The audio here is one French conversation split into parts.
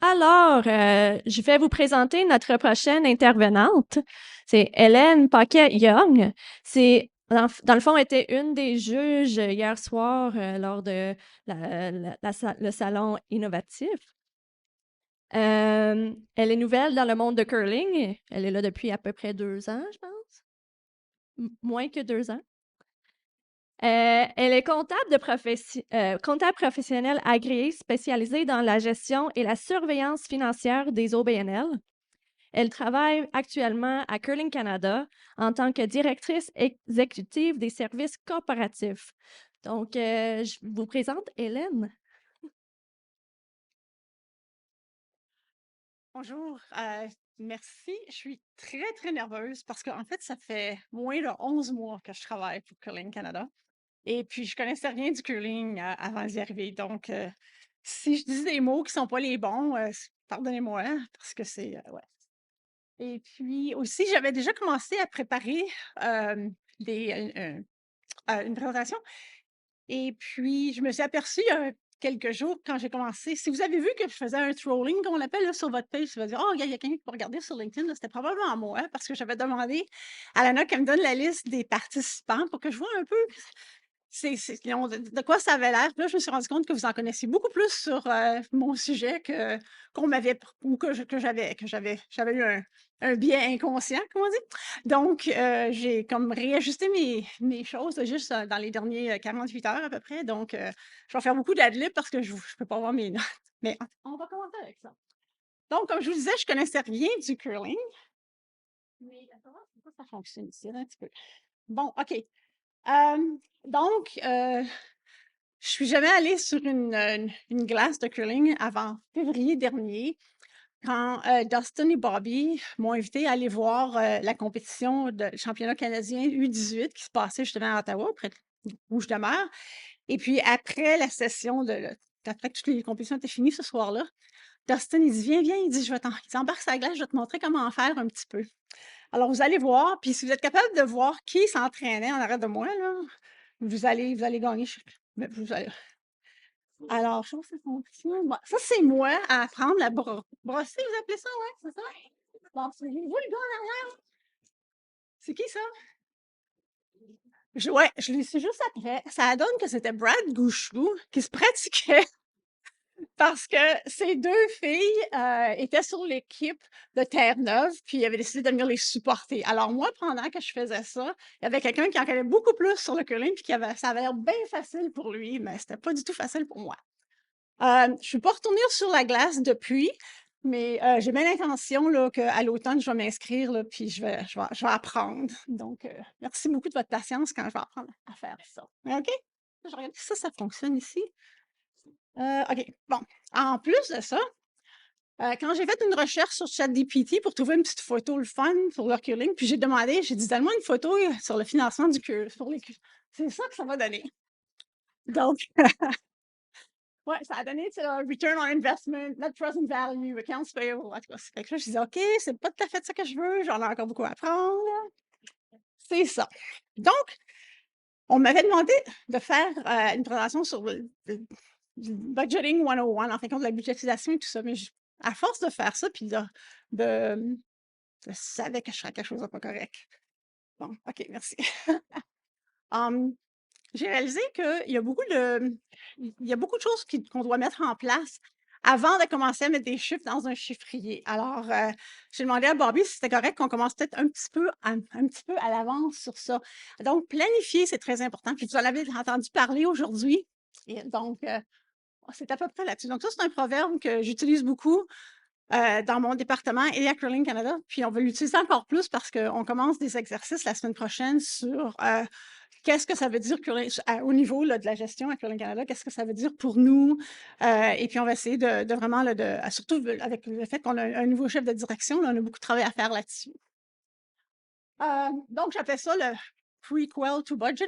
Alors, je vais vous présenter notre prochaine intervenante. C'est Hélène Paquet-Young. Dans le fond, était une des juges hier soir lors de le salon innovatif. Elle est nouvelle dans le monde de curling. Elle est là depuis à peu près 2 ans, je pense. Moins que 2 ans. Elle est comptable professionnelle agréée spécialisée dans la gestion et la surveillance financière des OBNL. Elle travaille actuellement à Curling Canada en tant que directrice exécutive des services corporatifs. Donc, je vous présente Hélène. Bonjour, merci. Je suis très, très nerveuse parce qu'en fait, ça fait moins de 11 mois que je travaille pour Curling Canada. Et puis, je connaissais rien du curling avant d'y arriver. Donc, si je dis des mots qui sont pas les bons, pardonnez-moi, hein, parce que ouais. Et puis aussi, j'avais déjà commencé à préparer euh, une présentation. Et puis, je me suis aperçue il y a quelques jours, quand j'ai commencé, si vous avez vu que je faisais un trolling, comme on l'appelle, là, sur votre page, tu vas dire, oh, il y a quelqu'un qui peut regarder sur LinkedIn, là, c'était probablement moi, hein, parce que j'avais demandé à Lana qu'elle me donne la liste des participants pour que je vois un peu de quoi ça avait l'air. Puis là, je me suis rendu compte que vous en connaissiez beaucoup plus sur mon sujet qu'on m'avait, ou j'avais eu un biais inconscient, comme on dit. Donc, j'ai comme réajusté mes choses juste dans les derniers 48 heures à peu près. Donc, je vais faire beaucoup d'adlib parce que je ne peux pas voir mes notes. Mais on va commencer avec ça. Donc, comme je vous disais, je connaissais rien du curling. Mais comment ça fonctionne ici, là, un petit peu. Bon, OK. Donc, je suis jamais allée sur une glace de curling avant février dernier, quand Dustin et Bobby m'ont invité à aller voir la compétition de championnat canadien U18 qui se passait justement à Ottawa, près de où je demeure. Et puis après la session après que toutes les compétitions étaient finies ce soir-là, Dustin, il dit, viens, viens, il dit, il dit, embarque sur la glace, je vais te montrer comment en faire un petit peu. Alors, vous allez voir, puis si vous êtes capable de voir qui s'entraînait en arrière de moi, là, vous allez gagner. Vous allez, alors, chose ça fonctionne. Bon, ça, c'est moi à apprendre la brosser, vous appelez ça, ouais, c'est ça? Bon, c'est vous, le gars en arrière? C'est qui ça? Ouais, je l'ai su juste après. Ça donne que c'était Brad Gouchou qui se pratiquait parce que ces deux filles étaient sur l'équipe de Terre-Neuve, puis ils avaient décidé de venir les supporter. Alors moi, pendant que je faisais ça, il y avait quelqu'un qui en connaissait beaucoup plus sur le curling, puis ça avait l'air bien facile pour lui, mais c'était pas du tout facile pour moi. Je ne suis pas retournée sur la glace depuis, mais j'ai bien l'intention là, qu'à l'automne, je vais m'inscrire, là, puis je vais apprendre. Donc, merci beaucoup de votre patience quand je vais apprendre à faire ça. OK? Je regarde si ça fonctionne ici. OK. Bon. En plus de ça, quand j'ai fait une recherche sur ChatGPT pour trouver une petite photo le fun pour le curling, puis j'ai demandé, j'ai dit, donne-moi une photo sur le financement du curling. C'est ça que ça va donner. Donc, ouais, ça a donné, tu sais, return on investment, net present value, accounts payable. En tout cas, fait que là, je disais, OK, c'est pas tout à fait ça que je veux, j'en ai encore beaucoup à apprendre. C'est ça. Donc, on m'avait demandé de faire une présentation sur le budgeting 101, en fin de compte, la budgétisation et tout ça. Mais à force de faire ça, puis de je savais que je ferais quelque chose de pas correct. Bon, OK, merci. J'ai réalisé il y a beaucoup de choses qu'on doit mettre en place avant de commencer à mettre des chiffres dans un chiffrier. Alors, j'ai demandé à Bobby si c'était correct qu'on commence peut-être un petit peu à l'avance sur ça. Donc, planifier, c'est très important. Puis, vous en avez entendu parler aujourd'hui. Et donc, c'est à peu près là-dessus. Donc, ça, c'est un proverbe que j'utilise beaucoup dans mon département et à Curling Canada. Puis, on va l'utiliser encore plus parce qu'on commence des exercices la semaine prochaine sur qu'est-ce que ça veut dire au niveau là, de la gestion à Curling Canada, qu'est-ce que ça veut dire pour nous? Et puis, on va essayer de vraiment, là, surtout avec le fait qu'on a un nouveau chef de direction, là, on a beaucoup de travail à faire là-dessus. Donc, j'appelle ça le prequel to budgeting.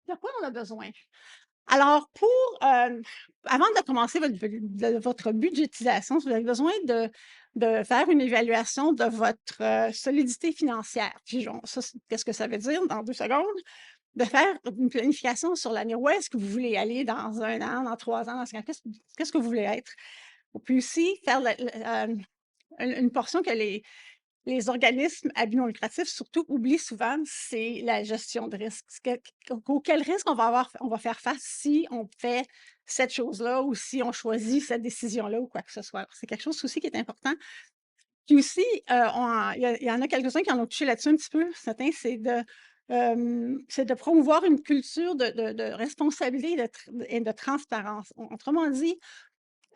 De quoi on a besoin? Alors, avant de commencer votre budgétisation, vous avez besoin de faire une évaluation de votre solidité financière. Puis, ça, qu'est-ce que ça veut dire dans 2 secondes? De faire une planification sur l'année. Où est-ce que vous voulez aller dans 1 an, dans 3 ans, dans 5 ans? Qu'est-ce que vous voulez être? Puis aussi faire une portion que les organismes à but non lucratif, surtout, oublient souvent, c'est la gestion de risque. Quel risque on va faire face si on fait cette chose-là ou si on choisit cette décision-là ou quoi que ce soit. C'est quelque chose aussi qui est important. Puis aussi, il y en a quelques-uns qui en ont touché là-dessus un petit peu ce matin, c'est de promouvoir une culture de responsabilité et de transparence. Autrement dit,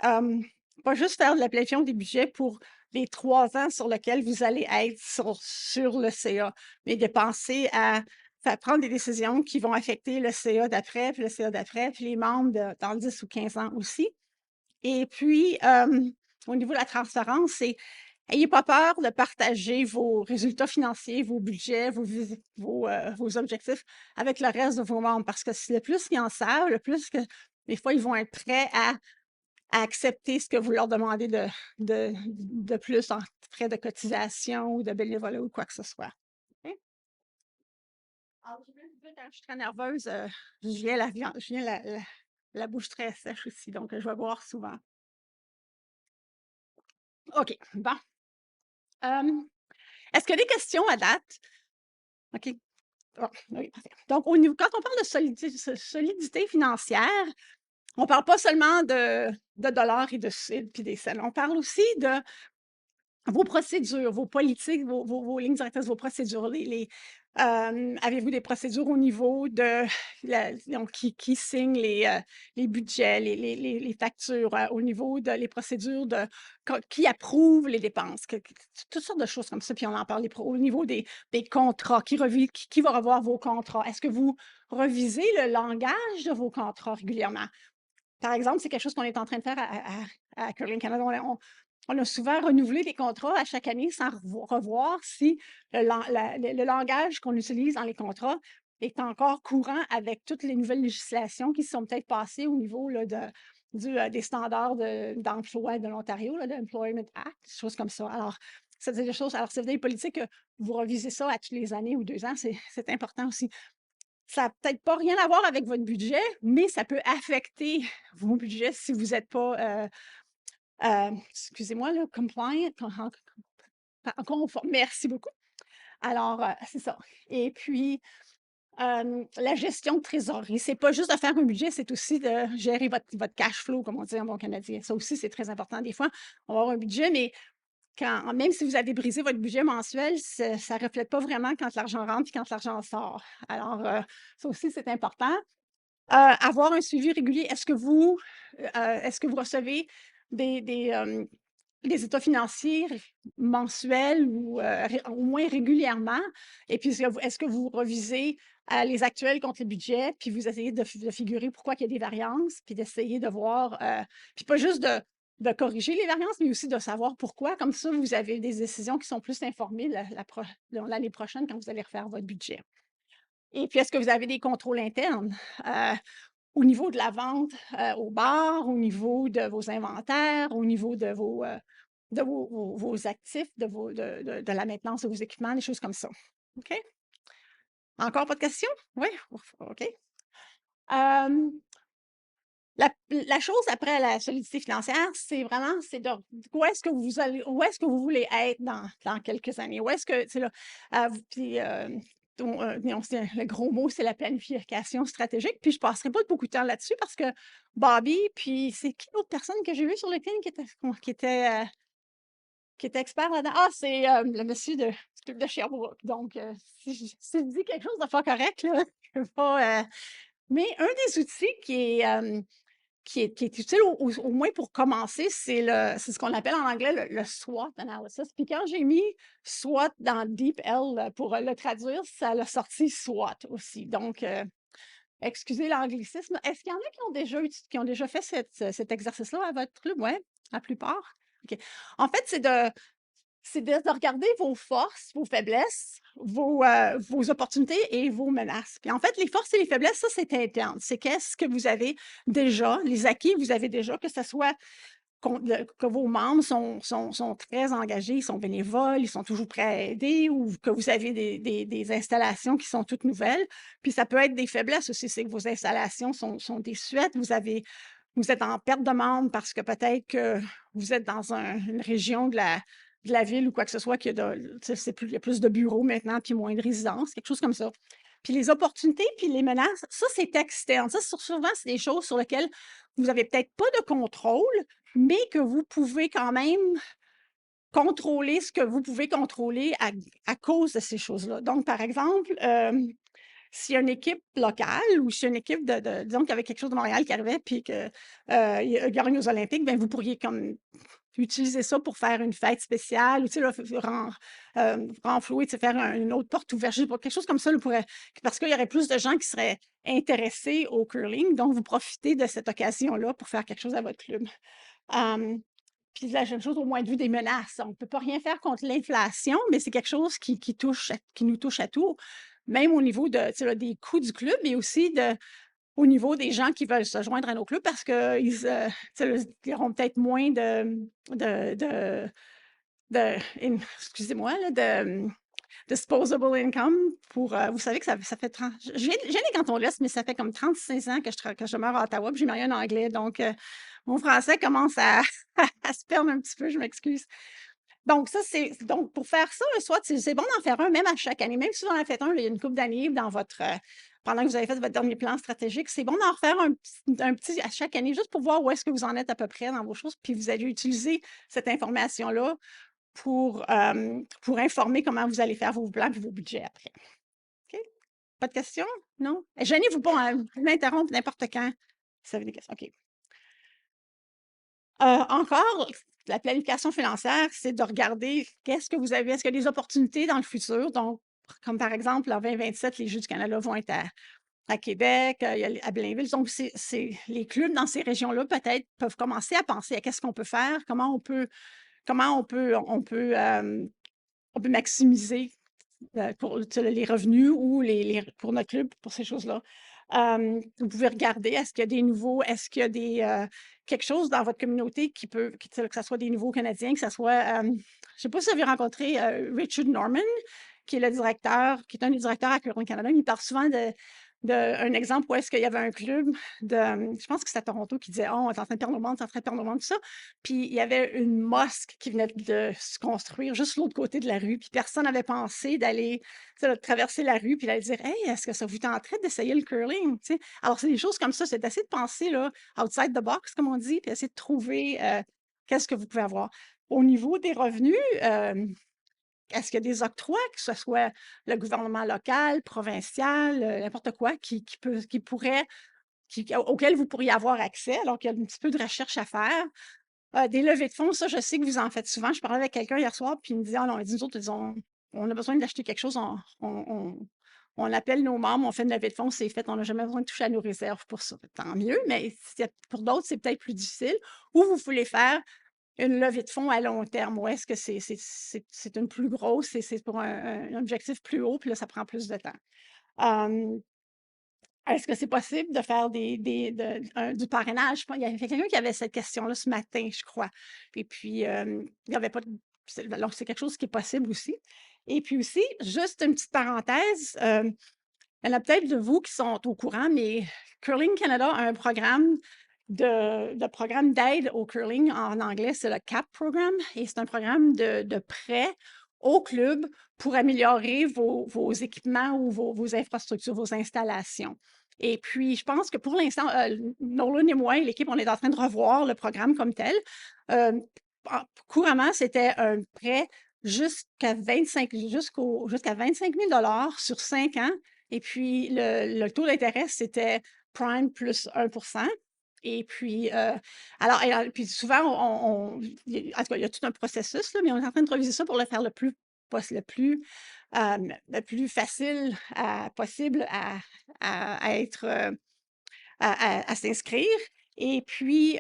Hem, pas juste faire de la planification des budgets pour les 3 ans sur lesquels vous allez être sur le CA, mais de penser à faire prendre des décisions qui vont affecter le CA d'après, puis le CA d'après, puis les membres dans 10 ou 15 ans aussi. Et puis, au niveau de la transparence, c'est ayez pas peur de partager vos résultats financiers, vos budgets, vos objectifs avec le reste de vos membres parce que le plus ils en savent, le plus que des fois, ils vont être prêts à accepter ce que vous leur demandez de plus en frais de cotisation ou de bénévolat ou quoi que ce soit. OK? Alors, je viens de dire, quand je suis très nerveuse, je viens la bouche très sèche aussi, donc je vais boire souvent. OK, bon. Est-ce qu'il y a des questions à date? OK. Bon, oui, parfait. Donc, quand on parle de solidité financière, on ne parle pas seulement de dollars et puis des cents. On parle aussi de vos procédures, vos politiques, vos lignes directrices, vos procédures, avez-vous des procédures au niveau de donc qui signe les budgets, les factures, au niveau de les procédures de qui approuve les dépenses, toutes sortes de choses comme ça, puis on en parle au niveau des contrats, qui va revoir vos contrats? Est-ce que vous revisez le langage de vos contrats régulièrement? Par exemple, c'est quelque chose qu'on est en train de faire à Curling Canada. On a souvent renouvelé les contrats à chaque année sans revoir si le langage qu'on utilise dans les contrats est encore courant avec toutes les nouvelles législations qui se sont peut-être passées au niveau là, des standards d'emploi de l'Ontario, l'Employment Act, des choses comme ça. Alors, c'est des choses, alors c'est des politiques que vous revisez ça à toutes les années ou 2 ans, c'est important aussi. Ça n'a peut-être pas rien à voir avec votre budget, mais ça peut affecter vos budgets si vous n'êtes pas, excusez-moi, là, compliant, conforme. Merci beaucoup. Alors, c'est ça. Et puis, la gestion de trésorerie, c'est pas juste de faire un budget, c'est aussi de gérer votre cash flow, comme on dit en bon canadien. Ça aussi, c'est très important. Des fois, on va avoir un budget, mais même si vous avez brisé votre budget mensuel, ça ne reflète pas vraiment quand l'argent rentre et quand l'argent sort. Alors, ça aussi, c'est important. Avoir un suivi régulier. Est-ce que vous recevez des états financiers mensuels ou au moins régulièrement? Et puis, est-ce que vous revisez les actuels contre le budget, puis vous essayez de figurer pourquoi il y a des variances, puis d'essayer de voir, puis pas juste de corriger les variances, mais aussi de savoir pourquoi. Comme ça, vous avez des décisions qui sont plus informées l'année prochaine quand vous allez refaire votre budget. Et puis, est-ce que vous avez des contrôles internes? Au niveau de la vente, au bar, au niveau de vos inventaires, au niveau de vos actifs, de la maintenance de vos équipements, des choses comme ça. OK? Encore pas de questions? Oui? Ouf, OK. La chose après la solidité financière, c'est vraiment, c'est de où est-ce que vous voulez être dans quelques années? Où est-ce que, c'est là, puis, non, le gros mot, c'est la planification stratégique. Puis je passerai pas beaucoup de temps là-dessus parce que Bobby, puis c'est qui l'autre personne que j'ai vue sur LinkedIn qui était expert là-dedans? Ah, c'est le monsieur du club de Sherbrooke. Donc, si je dis quelque chose de pas correct, là, je veux pas. Mais un des outils qui est utile au moins pour commencer, c'est ce qu'on appelle en anglais le SWOT analysis. Puis quand j'ai mis SWOT dans DeepL pour le traduire, ça l'a sorti SWOT aussi. Donc, excusez l'anglicisme. Est-ce qu'il y en a qui ont déjà fait cet exercice-là à votre club? Oui, la plupart. OK. En fait, c'est de regarder vos forces, vos faiblesses, vos opportunités et vos menaces. Puis en fait, les forces et les faiblesses, ça, c'est interne. C'est qu'est-ce que vous avez déjà, les acquis que vous avez déjà, que ce soit que vos membres sont très engagés, ils sont bénévoles, ils sont toujours prêts à aider, ou que vous avez des installations qui sont toutes nouvelles. Puis ça peut être des faiblesses aussi, c'est que vos installations sont désuètes, vous avez vous êtes en perte de membres parce que peut-être que vous êtes dans une région de la ville ou quoi que ce soit, qui a il y a plus de bureaux maintenant, puis moins de résidences, quelque chose comme ça. Puis les opportunités, puis les menaces, ça, c'est externe. Ça, souvent, c'est des choses sur lesquelles vous n'avez peut-être pas de contrôle, mais que vous pouvez quand même contrôler ce que vous pouvez contrôler à cause de ces choses-là. Donc, par exemple, s'il y a une équipe locale ou s'il y a une équipe disons qu'il y avait quelque chose de Montréal qui arrivait puis que, il gagne aux Olympiques, bien, vous pourriez comme utiliser ça pour faire une fête spéciale ou, tu sais, là, renflouer, tu sais, faire une autre porte ouverte, je sais pas, quelque chose comme ça, là, parce qu'il y aurait plus de gens qui seraient intéressés au curling, donc vous profitez de cette occasion-là pour faire quelque chose à votre club. Hem, puis la même chose au point de vue des menaces. On ne peut pas rien faire contre l'inflation, mais c'est quelque chose qui nous touche à tous, même au niveau de, tu sais, là, des coûts du club, mais aussi au niveau des gens qui veulent se joindre à nos clubs parce qu'ils tu sais, là, ils auront peut-être moins de de excusez-moi, là, disposable income pour, vous savez que ça fait 30 j'ai né quand on laisse, mais ça fait comme 36 ans que je demeure à Ottawa, puis j'ai marié un Anglais, donc mon français commence à à se perdre un petit peu, je m'excuse. Donc ça, donc pour faire ça, soit c'est bon d'en faire un même à chaque année, même si vous en avez fait un il y a une couple d'années dans votre, pendant que vous avez fait votre dernier plan stratégique, c'est bon d'en refaire un petit à chaque année juste pour voir où est-ce que vous en êtes à peu près dans vos choses, puis vous allez utiliser cette information-là pour informer comment vous allez faire vos plans et vos budgets après. OK? Pas de questions? Non? Gênez-vous pas, hein, vous pouvez m'interrompre n'importe quand si vous avez des questions. OK. Encore, la planification financière, c'est de regarder qu'est-ce que vous avez. Est-ce qu'il y a des opportunités dans le futur? Donc, comme par exemple, en 2027, les Jeux du Canada vont être à Québec, il y a à Blainville. Donc, les clubs dans ces régions-là, peut-être, peuvent commencer à penser à qu'est-ce qu'on peut faire, comment on peut maximiser pour les revenus ou pour notre club, pour ces choses-là. Vous pouvez regarder, est-ce qu'il y a quelque chose dans votre communauté que ce soit des nouveaux Canadiens, que ce soit, je ne sais pas si vous avez rencontré Richard Norman, qui est qui est un des directeurs à Curling Canada. Il parle souvent d'un exemple où est-ce qu'il y avait un club je pense que c'est à Toronto qui disait: «Oh, on est en train de perdre nos membres, on est en train de perdre nos membres», tout ça. Puis il y avait une mosquée qui venait de se construire juste de l'autre côté de la rue, puis personne n'avait pensé d'aller, tu sais, de traverser la rue puis d'aller dire: «Hey, est-ce que ça vous tenterait d'essayer le curling?» Tu sais? Alors c'est des choses comme ça, c'est d'essayer de penser là, outside the box comme on dit, puis essayer de trouver, qu'est-ce que vous pouvez avoir. Au niveau des revenus, est-ce qu'il y a des octrois, que ce soit le gouvernement local, provincial, n'importe quoi auquel vous pourriez avoir accès, alors qu'il y a un petit peu de recherche à faire? Des levées de fonds, ça, je sais que vous en faites souvent. Je parlais avec quelqu'un hier soir, puis il me disait: «Ah non», il dit: «Nous autres, on a besoin d'acheter quelque chose, on appelle nos membres, on fait une levée de fonds, c'est fait, on n'a jamais besoin de toucher à nos réserves pour ça». Tant mieux, mais pour d'autres, c'est peut-être plus difficile. Ou vous voulez faire une levée de fonds à long terme, ou est-ce que c'est une plus grosse, c'est pour un objectif plus haut, puis là, ça prend plus de temps. Hem, Est-ce que c'est possible de faire du parrainage? Je pense il y avait quelqu'un qui avait cette question-là ce matin, je crois. Et puis, il y avait pas de alors c'est quelque chose qui est possible aussi. Et puis aussi, juste une petite parenthèse, il y en a peut-être de vous qui sont au courant, mais Curling Canada a un programme programme d'aide au curling. En anglais, c'est le CAP Programme et c'est un programme de prêt au club pour améliorer vos équipements ou vos infrastructures, vos installations. Et puis, je pense que pour l'instant, Nolan et moi et l'équipe, on est en train de revoir le programme comme tel. Couramment, c'était un prêt jusqu'à 25 000 sur 5 ans. Et puis, le taux d'intérêt, c'était prime plus 1%. Et puis, puis souvent, en tout cas, il y a tout un processus, là, mais on est en train de réviser ça pour le faire le plus facile possible à être, à s'inscrire. Et puis,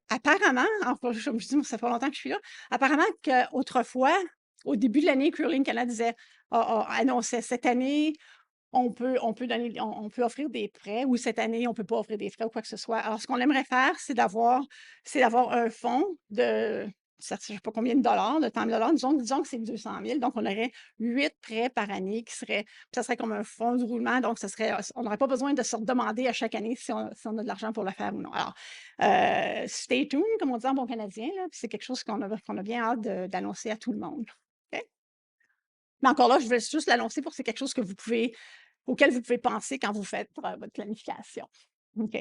apparemment, enfin, comme je dis, ça fait longtemps que je suis là, apparemment qu'autrefois, au début de l'année, Curling Canada disait, annonçait cette année, on peut offrir des prêts ou cette année, on ne peut pas offrir des frais ou quoi que ce soit. Alors, ce qu'on aimerait faire, c'est d'avoir un fonds je ne sais pas combien de dollars, de tant de dollars, disons que c'est 200 000, donc on aurait 8 prêts par année qui seraient, ça serait comme un fonds de roulement, donc on n'aurait pas besoin de se demander à chaque année si on a de l'argent pour le faire ou non. Alors, stay tuned, comme on dit en bon canadien, là, puis c'est quelque chose qu'on a bien hâte d'annoncer à tout le monde. OK? Mais encore là, je vais juste l'annoncer pour que c'est quelque chose auquel vous pouvez penser quand vous faites votre planification. OK.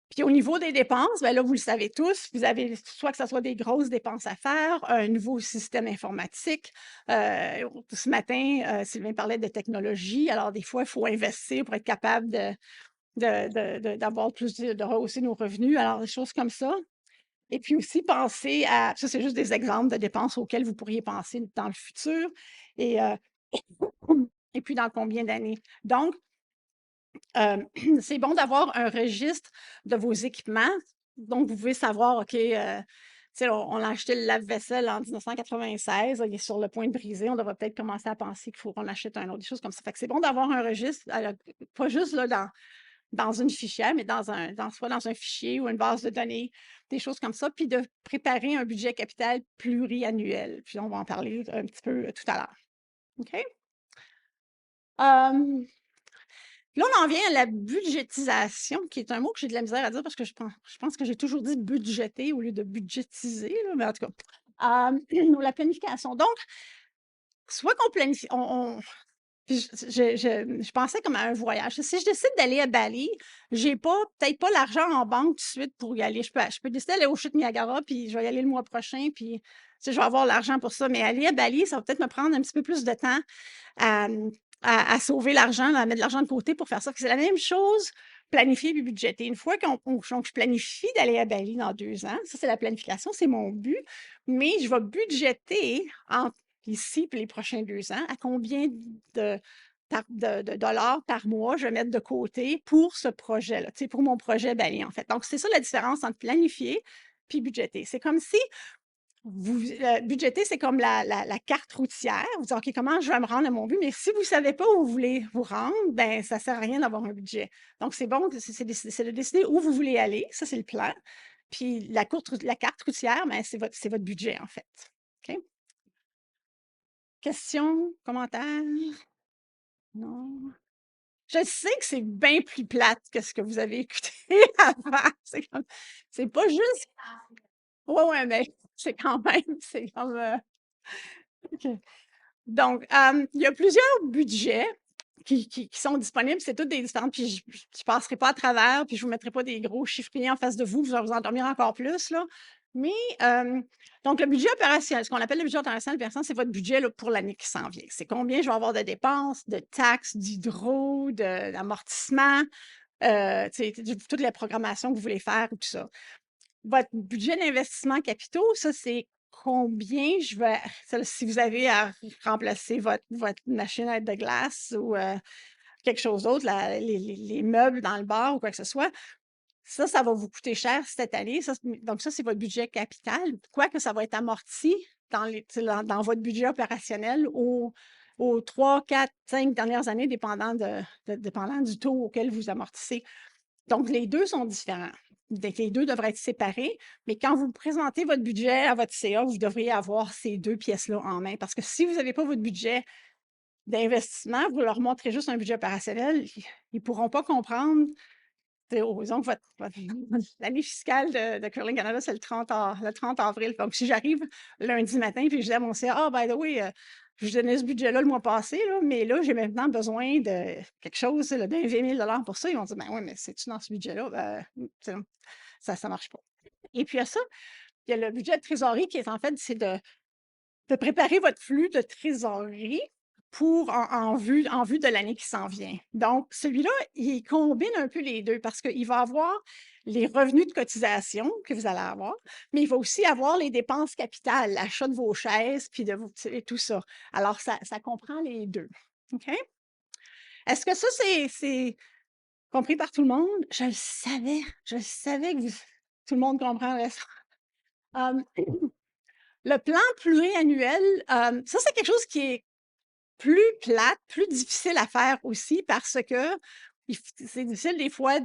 Puis au niveau des dépenses, bien là, vous le savez tous, vous avez soit que ce soit des grosses dépenses à faire, un nouveau système informatique. Ce matin, Sylvain parlait de technologie. Alors, des fois, il faut investir pour être capable d'avoir de rehausser nos revenus. Alors, des choses comme ça. Et puis aussi, penser à, ça, c'est juste des exemples de dépenses auxquelles vous pourriez penser dans le futur. Et, et puis, dans combien d'années? Donc, c'est bon d'avoir un registre de vos équipements. Donc, vous pouvez savoir, OK, on a acheté le lave-vaisselle en 1996, il est sur le point de briser, on devrait peut-être commencer à penser qu'il faut qu'on achète un autre, des choses comme ça. Fait que c'est bon d'avoir un registre, pas juste là, dans une fichière, mais soit dans un fichier ou une base de données, des choses comme ça, puis de préparer un budget capital pluriannuel. Puis on va en parler un petit peu tout à l'heure. OK? Là, on en vient à la budgétisation, qui est un mot que j'ai de la misère à dire parce que je pense que j'ai toujours dit budgéter au lieu de budgétiser, là, mais en tout cas, la planification. Donc, soit qu'on planifie, puis je pensais comme à un voyage. Si je décide d'aller à Bali, j'ai peut-être pas l'argent en banque tout de suite pour y aller. Je peux décider d'aller au chute Niagara, puis je vais y aller le mois prochain, puis je vais avoir l'argent pour ça. Mais aller à Bali, ça va peut-être me prendre un petit peu plus de temps à, à sauver l'argent, à mettre de l'argent de côté pour faire ça. C'est la même chose, planifier puis budgéter. Une fois donc je planifie d'aller à Bali dans 2 ans, ça c'est la planification, c'est mon but, mais je vais budgéter ici pour les prochains 2 ans, à combien de dollars par mois je vais mettre de côté pour ce projet-là, pour mon projet Bali, en fait. Donc, c'est ça la différence entre planifier puis budgéter. C'est comme si budgéter, c'est comme la carte routière. Vous dites, OK, comment je vais me rendre à mon but? Mais si vous ne savez pas où vous voulez vous rendre, ben ça ne sert à rien d'avoir un budget. Donc, c'est bon, c'est de décider où vous voulez aller. Ça, c'est le plan. Puis, la carte routière, ben, c'est votre budget, en fait. OK? Questions, commentaires? Non? Je sais que c'est bien plus plate que ce que vous avez écouté avant. C'est pas juste. Ouais, ouais, mais c'est quand même, c'est comme. OK. Donc, il y a plusieurs budgets qui sont disponibles. C'est toutes des différentes. Puis, je ne passerai pas à travers, puis je ne vous mettrai pas des gros chiffriers en face de vous, vous allez vous endormir encore plus, là. Mais, donc, le budget opérationnel, ce qu'on appelle le budget opérationnel, c'est votre budget là, pour l'année qui s'en vient. C'est combien je vais avoir de dépenses, de taxes, d'hydro, d'amortissement, toutes les programmations que vous voulez faire, tout ça. Votre budget d'investissement capitaux, ça, c'est combien si vous avez à remplacer votre machine de glace ou quelque chose d'autre, les meubles dans le bar ou quoi que ce soit, ça va vous coûter cher cette année. Donc, ça, c'est votre budget capital. Quoique ça va être amorti dans votre budget opérationnel aux 3, 4, 5 dernières années, dépendant du taux auquel vous amortissez. Donc, les deux sont différents. Les deux devraient être séparés, mais quand vous présentez votre budget à votre CA, vous devriez avoir ces deux pièces-là en main. Parce que si vous n'avez pas votre budget d'investissement, vous leur montrez juste un budget opérationnel, ils ne pourront pas comprendre. Disons que l'année fiscale de Curling Canada, c'est le 30 avril. Donc, si j'arrive lundi matin et je dis à mon CA, ah, by the way, je vous donnais ce budget-là le mois passé, là, mais là, j'ai maintenant besoin de quelque chose, d'un 20 000 pour ça. Ils vont dire, ben oui, mais c'est-tu dans ce budget-là? Ça ne marche pas. Et puis, à ça, il y a le budget de trésorerie qui est en fait, c'est de préparer votre flux de trésorerie en vue de l'année qui s'en vient. Donc, celui-là, il combine un peu les deux parce qu'il va avoir les revenus de cotisation que vous allez avoir, mais il va aussi avoir les dépenses capitales, l'achat de vos chaises, puis et tout ça. Alors, ça comprend les deux. OK? Est-ce que ça, c'est compris par tout le monde? Je le savais que tout le monde comprendrait ça. Le plan pluriannuel, ça, c'est quelque chose qui est plus plate, plus difficile à faire aussi parce que c'est difficile des fois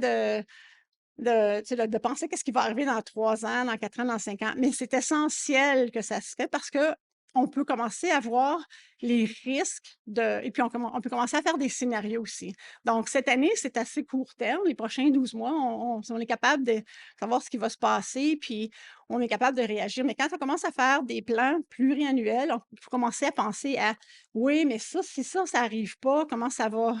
tu sais, de penser qu'est-ce qui va arriver dans 3 ans, dans 4 ans, dans 5 ans. Mais c'est essentiel que ça se fait parce qu'on peut commencer à voir les risques et puis on peut commencer à faire des scénarios aussi. Donc, cette année, c'est assez court terme. Les prochains 12 mois, on est capable de savoir ce qui va se passer, puis on est capable de réagir. Mais quand on commence à faire des plans pluriannuels, il faut commencer à penser à oui, mais ça, si ça n'arrive pas, comment ça va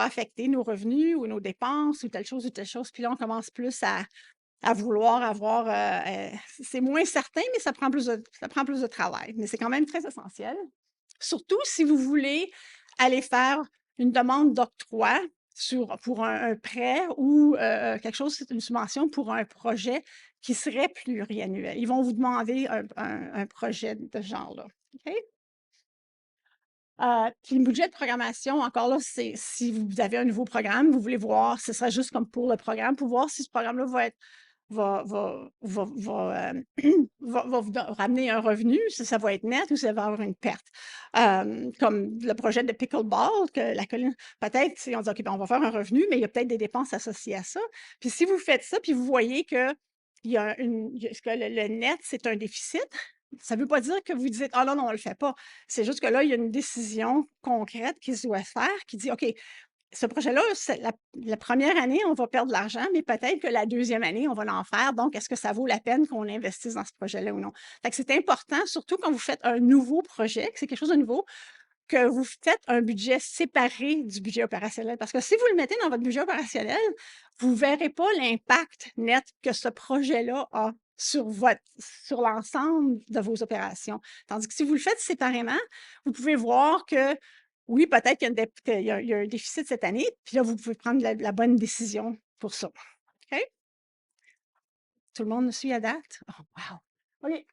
affecter nos revenus ou nos dépenses ou telle chose ou telle chose. Puis là, on commence plus à vouloir avoir, c'est moins certain, mais ça prend plus de travail. Mais c'est quand même très essentiel. Surtout si vous voulez aller faire une demande d'octroi pour un prêt ou quelque chose, c'est une subvention pour un projet qui serait pluriannuel. Ils vont vous demander un projet de ce genre-là. OK? Puis le budget de programmation, encore là, c'est si vous avez un nouveau programme, vous voulez voir, ce sera juste comme pour le programme, pour voir si ce programme-là va vous ramener un revenu, si ça va être net ou si ça va avoir une perte. Comme le projet de pickleball, que la colline, peut-être, si on dit, OK, ben, on va faire un revenu, mais il y a peut-être des dépenses associées à ça. Puis si vous faites ça, puis vous voyez que, que le net, c'est un déficit, ça ne veut pas dire que vous dites, ah non, non, on ne le fait pas. C'est juste que là, il y a une décision concrète qui se doit faire, qui dit, OK, ce projet-là, la première année, on va perdre de l'argent, mais peut-être que la deuxième année, on va l'en faire. Donc, est-ce que ça vaut la peine qu'on investisse dans ce projet-là ou non? Fait que c'est important, surtout quand vous faites un nouveau projet, que c'est quelque chose de nouveau, que vous faites un budget séparé du budget opérationnel. Parce que si vous le mettez dans votre budget opérationnel, vous ne verrez pas l'impact net que ce projet-là a sur l'ensemble de vos opérations. Tandis que si vous le faites séparément, vous pouvez voir que oui, peut-être qu'il y a un déficit cette année, puis là, vous pouvez prendre la bonne décision pour ça. OK? Tout le monde me suit à date? Oh, wow! OK.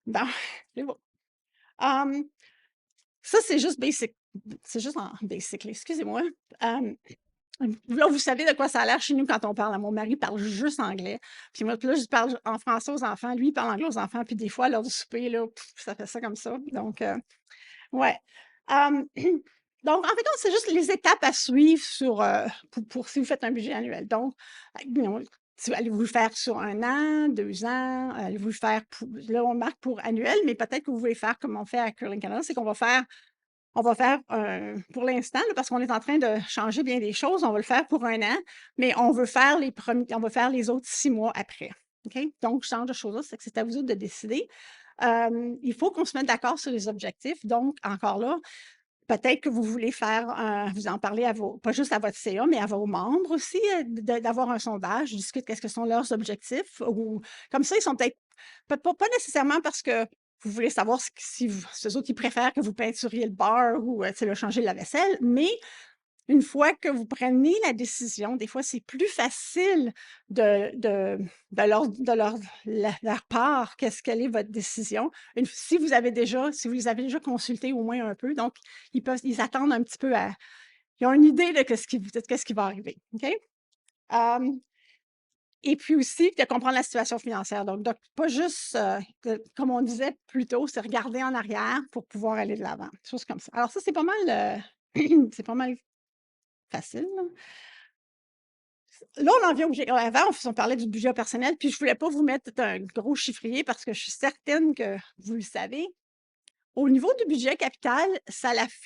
Bon, c'est bon. Ça, c'est juste basic. C'est juste en basic, excusez-moi. Là, vous savez de quoi ça a l'air chez nous quand on parle. Mon mari parle juste anglais. Puis moi, là, je parle en français aux enfants. Lui, il parle anglais aux enfants. Puis des fois, à l'heure du souper, là, ça fait ça comme ça. Donc, ouais. Hum, donc, en fait, c'est juste les étapes à suivre pour si vous faites un budget annuel. Donc, allez-vous le faire sur 1 an, 2 ans? Allez-vous le faire là, on marque pour annuel, mais peut-être que vous voulez faire comme on fait à Curling Canada, c'est qu'on va faire pour l'instant, là, parce qu'on est en train de changer bien des choses, on va le faire pour 1 an, mais on va faire les autres 6 mois après. OK? Donc, change de choses-là, c'est à vous autres de décider. Il faut qu'on se mette d'accord sur les objectifs. Donc, encore là, peut-être que vous voulez vous en parler pas juste à votre CA, mais à vos membres aussi, d'avoir un sondage, discuter qu'est-ce que sont leurs objectifs. Ou comme ça, ils sont peut-être pas nécessairement parce que vous voulez savoir si ceux autres, ils préfèrent que vous peinturiez le bar ou changer la vaisselle, mais une fois que vous prenez la décision, des fois, c'est plus facile de leur part, quelle est votre décision. Si vous les avez déjà consultés au moins un peu, donc ils attendent un petit peu ils ont une idée de qu'est-ce qui va arriver. OK? Et puis aussi, de comprendre la situation financière. Donc pas juste, comme on disait plus tôt, c'est regarder en arrière pour pouvoir aller de l'avant, des choses comme ça. Alors ça, c'est pas mal, c'est pas mal facile, là. Là, on en vient au budget. Avant, on parlait du budget personnel, puis je voulais pas vous mettre un gros chiffrier parce que je suis certaine que vous le savez. Au niveau du budget capital,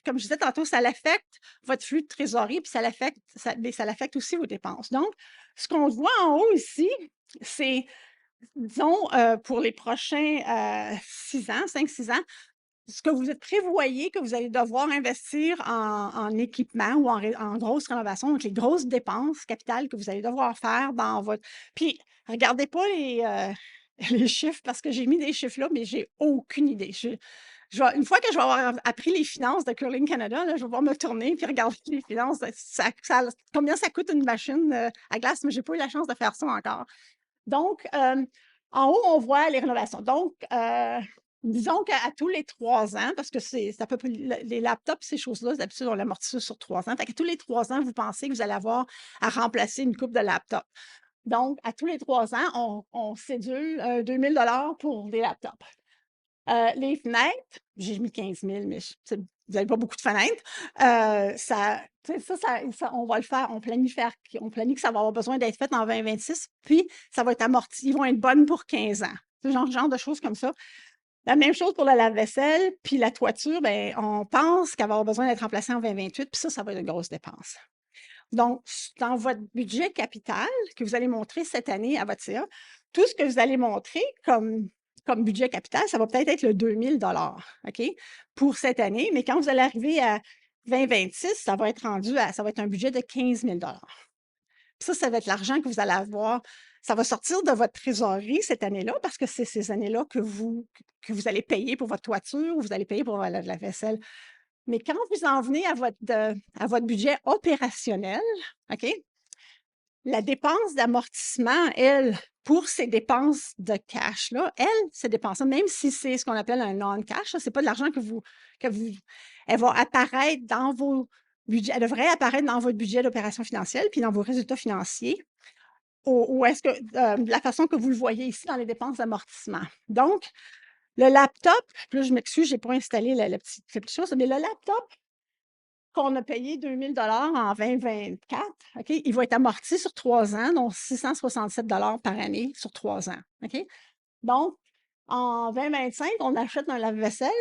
comme je disais tantôt, ça l'affecte votre flux de trésorerie, puis mais ça l'affecte aussi vos dépenses. Donc, ce qu'on voit en haut ici, c'est, disons, pour les prochains 6 ans, 5-6 ans, ce que vous prévoyez que vous allez devoir investir en équipement ou en grosse rénovation, donc les grosses dépenses capitales que vous allez devoir faire dans votre. Puis, regardez pas les chiffres parce que j'ai mis des chiffres là, mais j'ai aucune idée. Une fois que je vais avoir appris les finances de Curling Canada, là, je vais pouvoir me tourner puis regarder les finances. Combien ça coûte une machine à glace, mais j'ai pas eu la chance de faire ça encore. Donc, en haut, on voit les rénovations. Donc, disons qu'à tous les 3 ans, parce que c'est à peu près les laptops, ces choses-là, d'habitude, on l'amortit ça sur 3 ans. Fait qu'à tous les 3 ans, vous pensez que vous allez avoir à remplacer une coupe de laptops. Donc, à tous les 3 ans, on cédule 2 000 $ pour des laptops. Les fenêtres, j'ai mis 15 000, mais vous n'avez pas beaucoup de fenêtres, ça, tu sais, on va le faire, on planifie que ça va avoir besoin d'être fait en 2026, puis ça va être amorti, ils vont être bonnes pour 15 ans. Ce genre de choses comme ça. La même chose pour la lave-vaisselle, puis la toiture, ben, on pense qu'elle va avoir besoin d'être remplacée en 2028, puis ça va être une grosse dépense. Donc, dans votre budget capital que vous allez montrer cette année à votre CA, tout ce que vous allez montrer comme budget capital, ça va peut-être être le 2 000 OK, pour cette année, mais quand vous allez arriver à 2026, ça va être un budget de 15 000 ça va être l'argent que vous allez avoir. Ça va sortir de votre trésorerie cette année-là parce que c'est ces années-là que vous allez payer pour votre toiture ou vous allez payer pour la vaisselle. Mais quand vous en venez à votre budget opérationnel, OK, la dépense d'amortissement, elle, pour ces dépenses de cash-là, ces dépenses-là, même si c'est ce qu'on appelle un non-cash, ce n'est pas de l'argent elle va apparaître dans vos budgets, elle devrait apparaître dans votre budget d'opération financière puis dans vos résultats financiers, ou est-ce que la façon que vous le voyez ici dans les dépenses d'amortissement. Donc, le laptop, puis là, je m'excuse, je n'ai pas installé la petite chose, mais le laptop qu'on a payé 2 000 en 2024, OK, il va être amorti sur 3 ans, donc 667 par année sur 3 ans. OK? Donc, en 2025, on achète un lave-vaisselle.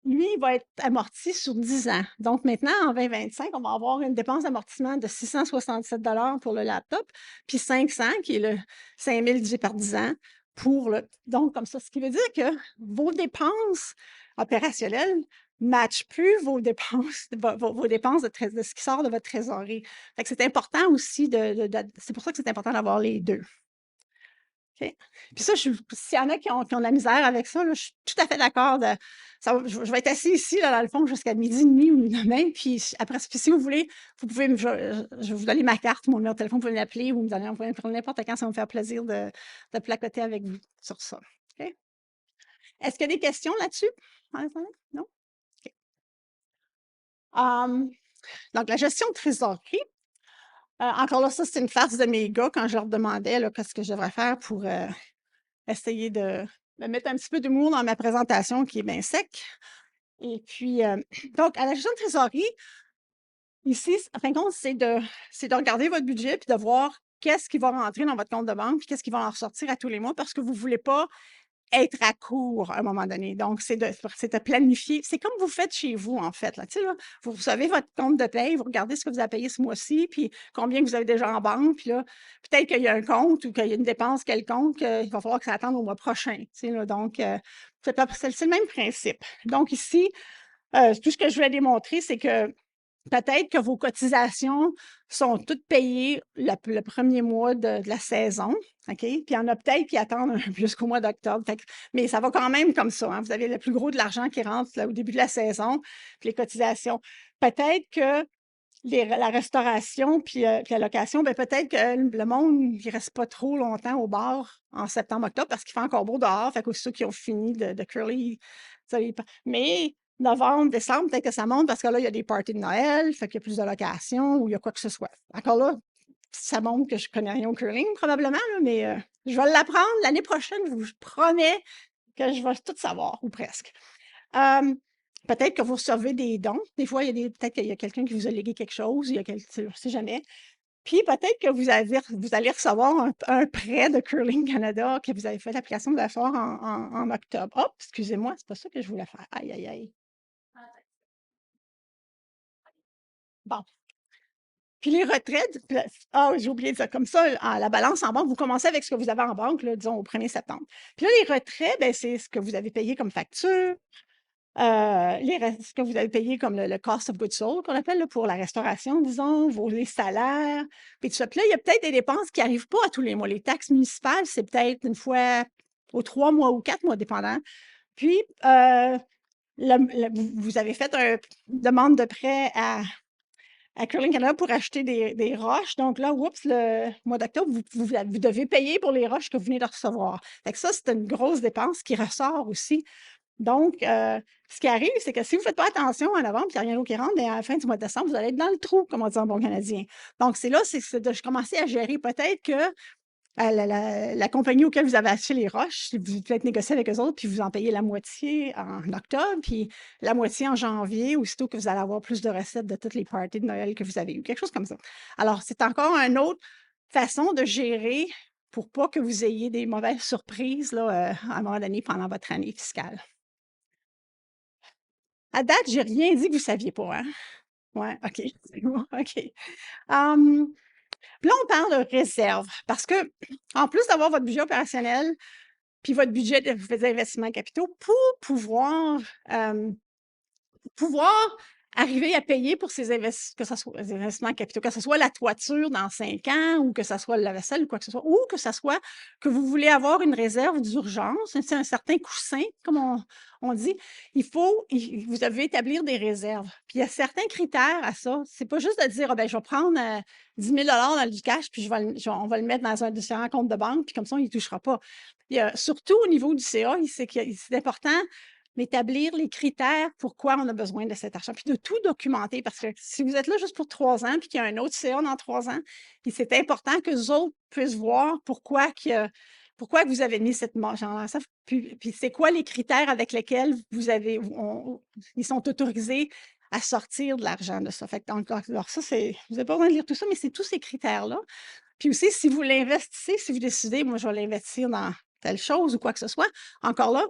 Lui, il va être amorti sur 10 ans. Donc, maintenant, en 2025, on va avoir une dépense d'amortissement de 667 pour le laptop, puis 500, qui est le 5 000 divisé par 10 ans, donc, comme ça, ce qui veut dire que vos dépenses opérationnelles ne matchent plus vos dépenses, vos dépenses de ce qui sort de votre trésorerie. Fait que c'est important aussi c'est pour ça que c'est important d'avoir les deux. OK. Puis ça, s'il y en a qui ont de la misère avec ça, là, je suis tout à fait d'accord. Je vais être assis ici, là, dans le fond, jusqu'à midi et demi ou demain. Puis après, si vous voulez, vous pouvez je vais vous donner ma carte, mon numéro de téléphone, vous pouvez m'appeler ou vous pouvez me prendre n'importe quand, ça va me faire plaisir de placoter avec vous sur ça. OK? Est-ce qu'il y a des questions là-dessus? Non? OK. Donc, la gestion de trésorerie. Encore là, ça, c'est une farce de mes gars quand je leur demandais qu'est-ce que je devrais faire pour essayer de mettre un petit peu d'humour dans ma présentation qui est bien sec. Et puis, donc, à la gestion de trésorerie, ici, en fin de compte, c'est de regarder votre budget puis de voir qu'est-ce qui va rentrer dans votre compte de banque puis qu'est-ce qui va en ressortir à tous les mois parce que vous ne voulez pas être à court à un moment donné. Donc, c'est de planifier. C'est comme vous faites chez vous, en fait. Là. Tu sais, là, vous recevez votre compte de paye, vous regardez ce que vous avez payé ce mois-ci, puis combien vous avez déjà en banque. Puis là, peut-être qu'il y a un compte ou qu'il y a une dépense quelconque, il va falloir que ça attende au mois prochain. Tu sais, là. Donc, c'est le même principe. Donc, ici, tout ce que je voulais démontrer, c'est que peut-être que vos cotisations sont toutes payées le premier mois de la saison, OK? Puis il y en a peut-être qui attendent jusqu'au mois d'octobre. Mais ça va quand même comme ça. Hein? Vous avez le plus gros de l'argent qui rentre là, au début de la saison, puis les cotisations. Peut-être que la restauration puis la location, ben peut-être que le monde ne reste pas trop longtemps au bar en septembre, octobre parce qu'il fait encore beau dehors. Fait que ceux qui ont fini de curly, mais novembre, décembre, peut-être que ça monte parce que là, il y a des parties de Noël, fait qu'il y a plus de locations ou il y a quoi que ce soit. Encore là, ça montre que je ne connais rien au curling, probablement, là, mais je vais l'apprendre l'année prochaine, je vous promets que je vais tout savoir, ou presque. Peut-être que vous recevez des dons. Des fois, peut-être qu'il y a quelqu'un qui vous a légué quelque chose, je ne sais jamais. Puis peut-être que vous allez recevoir un prêt de Curling Canada que vous avez fait l'application de la faire en octobre. Oh, excusez-moi, c'est pas ça que je voulais faire. Aïe, aïe, aïe. Bon. Puis les retraites, j'ai oublié de dire comme ça, la balance en banque, vous commencez avec ce que vous avez en banque, là, disons au 1er septembre. Puis là, les retraits, ben, c'est ce que vous avez payé comme facture, ce que vous avez payé comme le cost of goods sold, qu'on appelle là, pour la restauration, disons, les salaires, puis tout ça. Puis là, il y a peut-être des dépenses qui n'arrivent pas à tous les mois. Les taxes municipales, c'est peut-être une fois aux 3 mois ou 4 mois, dépendant. Puis, vous avez fait une demande de prêt à Curling Canada pour acheter des roches. Donc là, oups, le mois d'octobre, vous devez payer pour les roches que vous venez de recevoir. Fait que ça, c'est une grosse dépense qui ressort aussi. Donc, ce qui arrive, c'est que si vous ne faites pas attention en novembre, puis il n'y a rien d'autre qui rentre, bien, à la fin du mois de décembre, vous allez être dans le trou, comme on dit en bon canadien. Donc, c'est là, c'est de commencer à gérer. Peut-être que la compagnie auquel vous avez acheté les roches, vous faites négocier avec eux autres, puis vous en payez la moitié en octobre, puis la moitié en janvier, aussitôt que vous allez avoir plus de recettes de toutes les parties de Noël que vous avez eues, quelque chose comme ça. Alors, c'est encore une autre façon de gérer pour pas que vous ayez des mauvaises surprises là, à un moment donné pendant votre année fiscale. À date, j'ai rien dit que vous saviez pas, hein? Ouais, OK, c'est bon, OK. Hum, Puis là, on parle de réserve parce que, en plus d'avoir votre budget opérationnel, puis votre budget de vos investissements capitaux, pour pouvoir, pouvoir arriver à payer pour ces que ce soit les investissements capitaux, que ce soit la toiture dans 5 ans ou que ce soit le lave-vaisselle ou quoi que ce soit, ou que ce soit que vous voulez avoir une réserve d'urgence, c'est un certain coussin, comme on dit, vous devez établir des réserves. Puis il y a certains critères à ça. C'est pas juste de dire, ah ben, je vais prendre 10 000 dans du cash, puis on va le mettre dans un différent compte de banque, puis comme ça, on n'y touchera pas. Surtout au niveau du CA, c'est important d'établir les critères pourquoi on a besoin de cet argent, puis de tout documenter, parce que si vous êtes là juste pour 3 ans, puis qu'il y a un autre CA dans 3 ans, puis c'est important que les autres puissent voir pourquoi que vous avez mis cette marge en ça, puis c'est quoi les critères avec lesquels ils sont autorisés à sortir de l'argent de ça. Fait que alors ça, vous n'avez pas besoin de lire tout ça, mais c'est tous ces critères-là. Puis aussi, si vous l'investissez, si vous décidez, moi, je vais l'investir dans telle chose ou quoi que ce soit, encore là,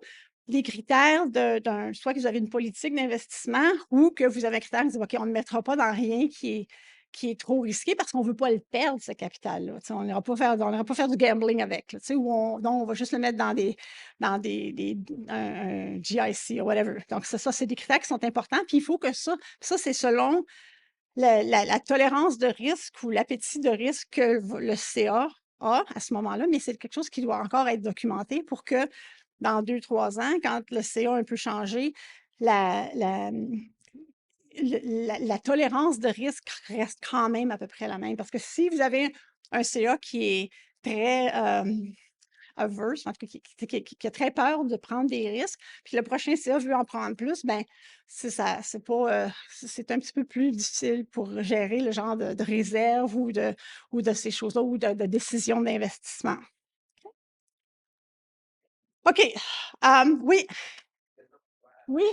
les critères soit que vous avez une politique d'investissement ou que vous avez un critère qui dit, OK, on ne mettra pas dans rien qui est trop risqué parce qu'on ne veut pas le perdre, ce capital-là. Tu sais, on n'ira pas faire du gambling avec, là, tu sais, non, on va juste le mettre un GIC ou whatever. Donc, ça, c'est des critères qui sont importants. Puis il faut que ça, c'est selon la tolérance de risque ou l'appétit de risque que le CA a à ce moment-là, mais c'est quelque chose qui doit encore être documenté pour que dans 2 3 ans, quand le CA a un peu changé, la, la, la tolérance de risque reste quand même à peu près la même. Parce que si vous avez un CA qui est très averse, en tout cas, qui a très peur de prendre des risques, puis le prochain CA veut en prendre plus, ben c'est pas, c'est un petit peu plus difficile pour gérer le genre de réserve ou de ces choses-là ou de décisions d'investissement. OK. Oui, oui.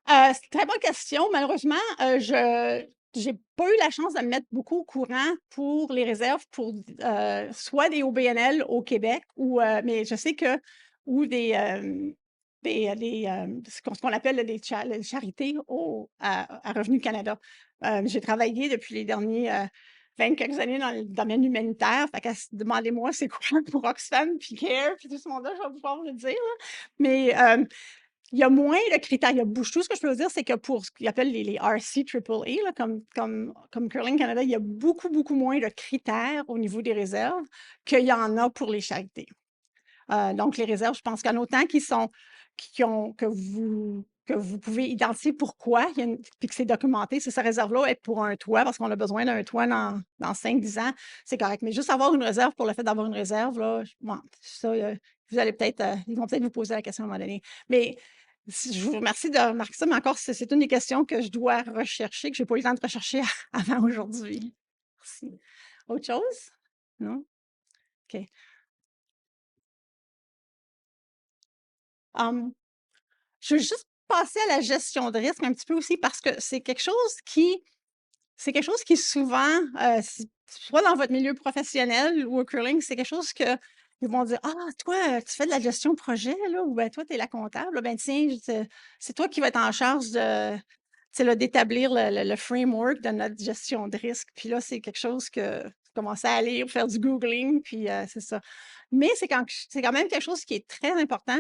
C'est une très bonne question. Malheureusement, je j'ai pas eu la chance de me mettre beaucoup au courant pour les réserves pour soit des OBNL au Québec mais je sais que ou ce qu'on appelle là, les charités à Revenu Canada. J'ai travaillé depuis les derniers, 20 quelques années dans le domaine humanitaire. Fait qu'à demandez-moi c'est quoi pour Oxfam puis CARE puis tout ce monde-là, je vais pouvoir vous le dire, là. Mais, il y a moins de critères. Il y a bouche tout ce que je peux vous dire, c'est que pour ce qu'ils appellent les RC Triple A, là, comme Curling Canada, il y a beaucoup, beaucoup moins de critères au niveau des réserves qu'il y en a pour les charités. Donc les réserves, je pense qu'en autant qui ont que vous pouvez identifier pourquoi, puis que c'est documenté, si cette réserve-là est pour un toit, parce qu'on a besoin d'un toit dans 5 10 ans, c'est correct. Mais juste avoir une réserve pour le fait d'avoir une réserve, là, ça, vous allez peut-être, ils vont peut-être vous poser la question à un moment donné. Mais je vous remercie de remarquer ça, mais encore, c'est une des questions que je dois rechercher, que je n'ai pas eu le temps de rechercher avant aujourd'hui. Merci. Autre chose? Non? OK. Hum, je veux juste passer à la gestion de risque un petit peu aussi parce que c'est quelque chose qui souvent, soit dans votre milieu professionnel ou au curling, c'est quelque chose que ils vont dire: «Ah, toi, tu fais de la gestion de projet, là, ou ben, toi, tu es la comptable, ben, tiens, c'est toi qui vas être en charge de, tu sais, là, d'établir le framework de notre gestion de risque». Puis là, c'est quelque chose que vous commencez à lire, faire du googling, puis c'est ça. Mais c'est quand même quelque chose qui est très important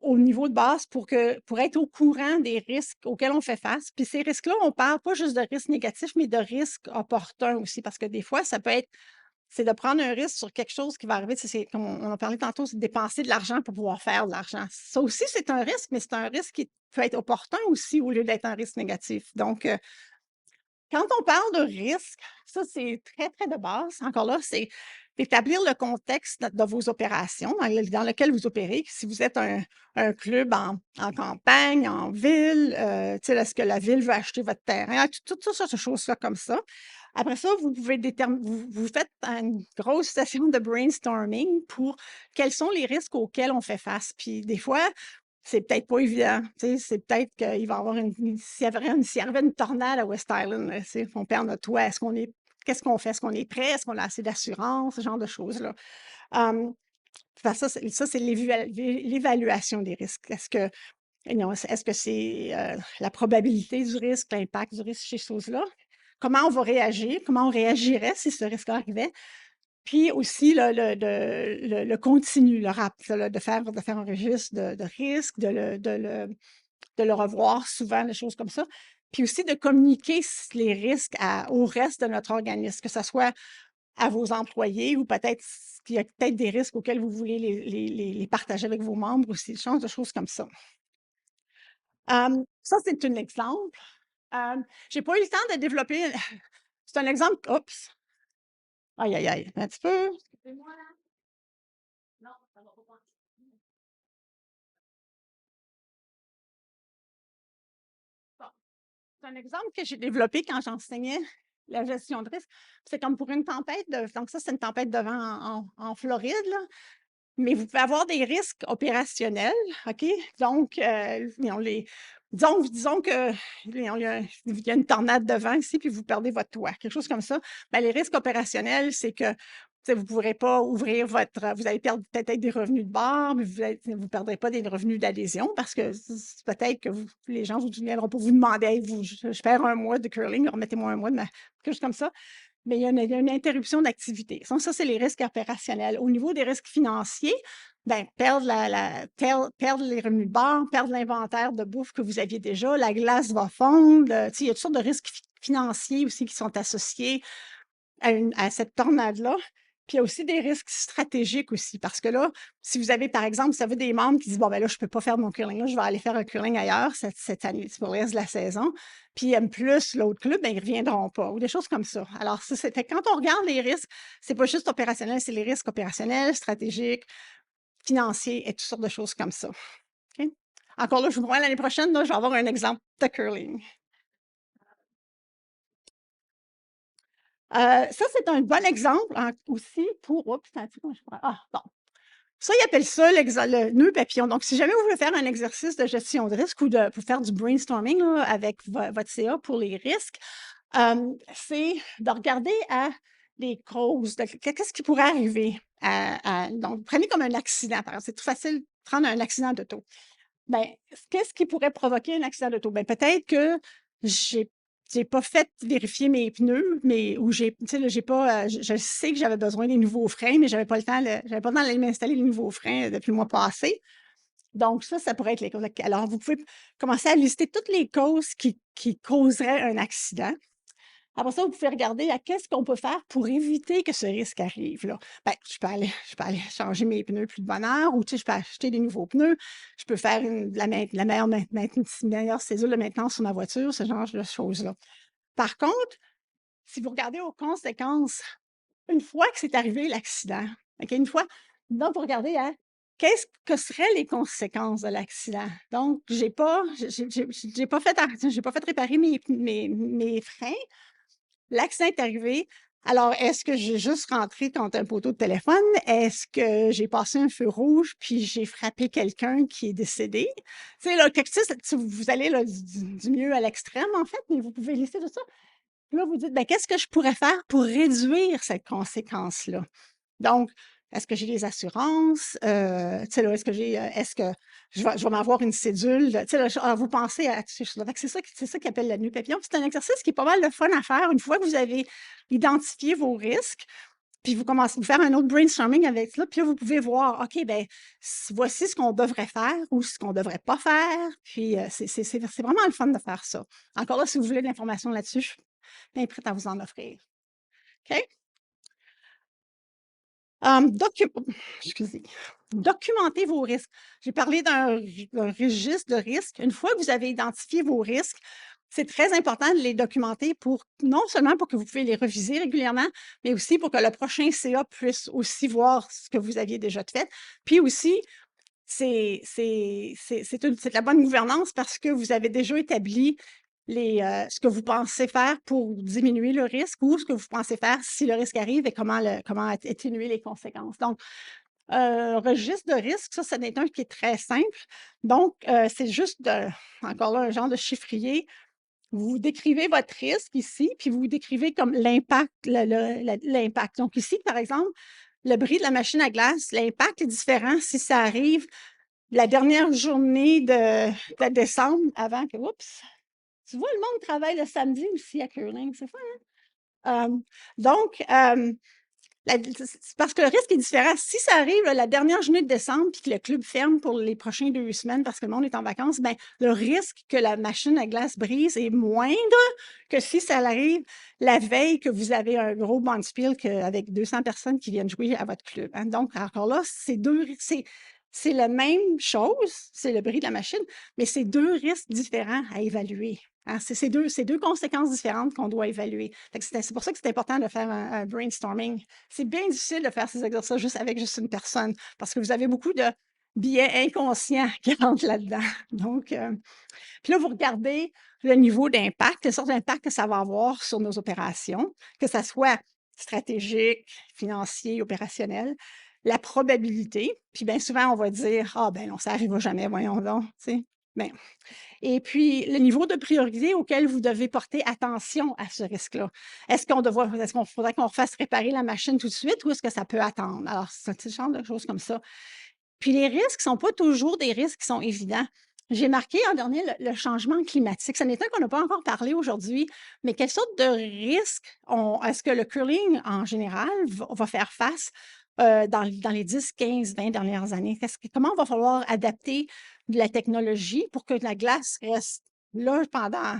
au niveau de base pour être au courant des risques auxquels on fait face. Puis ces risques-là, on parle pas juste de risques négatifs, mais de risques opportuns aussi, parce que des fois, ça peut être c'est de prendre un risque sur quelque chose qui va arriver. C'est comme on a parlé tantôt, c'est de dépenser de l'argent pour pouvoir faire de l'argent. Ça aussi, c'est un risque, mais c'est un risque qui peut être opportun aussi au lieu d'être un risque négatif. Donc, quand on parle de risque, ça, c'est très, très de base. Encore là, c'est d'établir le contexte de vos opérations dans lequel vous opérez. Si vous êtes un club en campagne, en ville, est-ce que la ville veut acheter votre terrain? Toutes sortes de choses-là comme ça. Après ça, vous pouvez vous faites une grosse session de brainstorming pour quels sont les risques auxquels on fait face. Puis des fois, c'est peut-être pas évident. C'est peut-être qu'il va y avoir s'il y avait une tornade à West Island, là, on perd notre toit, qu'est-ce qu'on fait? Est-ce qu'on est prêt? Est-ce qu'on a assez d'assurance? Ce genre de choses-là. Ça, c'est l'évaluation des risques. Est-ce que c'est la probabilité du risque, l'impact du risque, ces choses-là? Comment on va réagir? Comment on réagirait si ce risque-là arrivait? Puis aussi le continu, le rap, de faire un registre de risques, de le revoir souvent, des choses comme ça. Puis aussi de communiquer les risques au reste de notre organisme, que ce soit à vos employés ou peut-être qu'il y a peut-être des risques auxquels vous voulez les partager avec vos membres aussi, des choses comme ça. Ça, c'est un exemple. Je n'ai pas eu le temps de développer. C'est un exemple. Oups! Aïe, aïe, aïe. Un petit peu. Excusez-moi. Non, ça va pas. Bon. C'est un exemple que j'ai développé quand j'enseignais la gestion de risque. C'est comme pour une tempête donc ça, c'est une tempête de vent en Floride, là. Mais vous pouvez avoir des risques opérationnels, OK? Donc, disons que il y a une tornade de vent ici, puis vous perdez votre toit, quelque chose comme ça. Bien, les risques opérationnels, c'est que vous ne pourrez pas ouvrir vous allez perdre peut-être des revenus de bord, mais vous ne perdrez pas des revenus d'adhésion parce que peut-être que les gens ne viendront pas vous demander hey, je perds un mois de curling, remettez-moi un mois de quelque chose comme ça. Mais il y a une interruption d'activité. Ça, c'est les risques opérationnels. Au niveau des risques financiers, ben, perdre les revenus de bord, perdre l'inventaire de bouffe que vous aviez déjà, la glace va fondre. Il y a toutes sortes de risques financiers aussi qui sont associés à cette tornade-là. Puis il y a aussi des risques stratégiques aussi, parce que là, si vous avez, par exemple, si vous avez des membres qui disent, bon, ben là, je ne peux pas faire mon curling, là, je vais aller faire un curling ailleurs cette année, c'est pour le reste de la saison, puis ils aiment plus l'autre club, ben, ils ne reviendront pas, ou des choses comme ça. Alors, quand on regarde les risques, c'est pas juste opérationnel, c'est les risques opérationnels, stratégiques, financiers et toutes sortes de choses comme ça. OK? Encore là, je vous vois l'année prochaine, là, je vais avoir un exemple de curling. Ça, c'est un bon exemple aussi pour. Oups, un petit peu, bon. Ça, ils appellent ça le nœud papillon. Donc, si jamais vous voulez faire un exercice de gestion de risque ou pour faire du brainstorming là, avec votre CA pour les risques, c'est de regarder à les causes, qu'est-ce qui pourrait arriver. Donc, prenez comme un accident. C'est tout facile de prendre un accident d'auto. Bien, qu'est-ce qui pourrait provoquer un accident d'auto? Bien, peut-être que j'ai pas fait vérifier mes pneus, ou j'ai pas, je sais que j'avais besoin des nouveaux freins, mais j'avais pas le temps d'aller m'installer les nouveaux freins depuis le mois passé. Donc ça pourrait être les causes. Alors, vous pouvez commencer à lister toutes les causes qui causeraient un accident. Après ça, vous pouvez regarder à qu'est-ce qu'on peut faire pour éviter que ce risque arrive, là. Ben, je peux aller changer mes pneus plus de bonne heure ou, je peux acheter des nouveaux pneus. Je peux faire la meilleure césure de maintenance sur ma voiture, ce genre de choses-là. Par contre, si vous regardez aux conséquences, une fois que c'est arrivé l'accident, OK, une fois, donc vous regardez à qu'est-ce que seraient les conséquences de l'accident? Donc, j'ai pas fait réparer mes freins. L'accident est arrivé. Alors, est-ce que j'ai juste rentré contre un poteau de téléphone? Est-ce que j'ai passé un feu rouge puis j'ai frappé quelqu'un qui est décédé? Tu sais, là, vous allez là, du mieux à l'extrême, en fait, mais vous pouvez lister tout ça. Puis là, vous dites, ben, qu'est-ce que je pourrais faire pour réduire cette conséquence-là? Donc, est-ce que j'ai des assurances? Tu sais, là, est-ce que je vais m'avoir une cédule? Tu sais, là, vous pensez à ces choses-là. C'est ça qu'ils appellent la nuit papillon. C'est un exercice qui est pas mal de fun à faire une fois que vous avez identifié vos risques. Puis vous commencez à faire un autre brainstorming avec ça. Puis là, vous pouvez voir, OK, ben voici ce qu'on devrait faire ou ce qu'on ne devrait pas faire. Puis c'est vraiment le fun de faire ça. Encore là, si vous voulez de l'information là-dessus, je suis bien prête à vous en offrir. OK? Excusez. Documentez vos risques. J'ai parlé d'un registre de risques. Une fois que vous avez identifié vos risques, c'est très important de les documenter pour non seulement pour que vous pouvez les reviser régulièrement, mais aussi pour que le prochain CA puisse aussi voir ce que vous aviez déjà fait. Puis aussi, c'est de la bonne gouvernance parce que vous avez déjà établi ce que vous pensez faire pour diminuer le risque ou ce que vous pensez faire si le risque arrive et comment atténuer les conséquences. Donc, registre de risque, ça, c'en est un qui est très simple. Donc, c'est juste encore là, un genre de chiffrier. Vous décrivez votre risque ici, puis vous décrivez comme l'impact, l'impact. Donc ici, par exemple, le bris de la machine à glace, l'impact est différent si ça arrive la dernière journée de décembre avant que, oups, tu vois, le monde travaille le samedi aussi à Curling, c'est fun, hein? Donc, c'est parce que le risque est différent. Si ça arrive la dernière journée de décembre puis que le club ferme pour les prochaines 2 semaines parce que le monde est en vacances, ben le risque que la machine à glace brise est moindre que si ça arrive la veille que vous avez un gros bonspiel avec 200 personnes qui viennent jouer à votre club, hein. Donc, encore là, c'est la même chose, c'est le bris de la machine, mais c'est 2 risques différents à évaluer. Hein, c'est deux conséquences différentes qu'on doit évaluer. C'est pour ça que c'est important de faire un brainstorming. C'est bien difficile de faire ces exercices avec juste une personne parce que vous avez beaucoup de biais inconscients qui rentrent là-dedans. Donc, puis là, vous regardez le niveau d'impact, les sortes d'impact que ça va avoir sur nos opérations, que ça soit stratégique, financier, opérationnel, la probabilité. Puis bien souvent, on va dire, ah ben non, ça n'arrivera jamais, voyons donc, tu sais. Ben, et puis, le niveau de priorité auquel vous devez porter attention à ce risque-là. Est-ce qu'on faudrait qu'on refasse réparer la machine tout de suite ou est-ce que ça peut attendre? Alors, c'est ce genre de choses comme ça. Puis les risques ne sont pas toujours des risques qui sont évidents. J'ai marqué en dernier le changement climatique. Ce n'est un qu'on n'a pas encore parlé aujourd'hui, mais quelles sortes de risques est-ce que le curling en général va faire face dans les 10, 15, 20 dernières années? Comment il va falloir adapter de la technologie pour que la glace reste là pendant,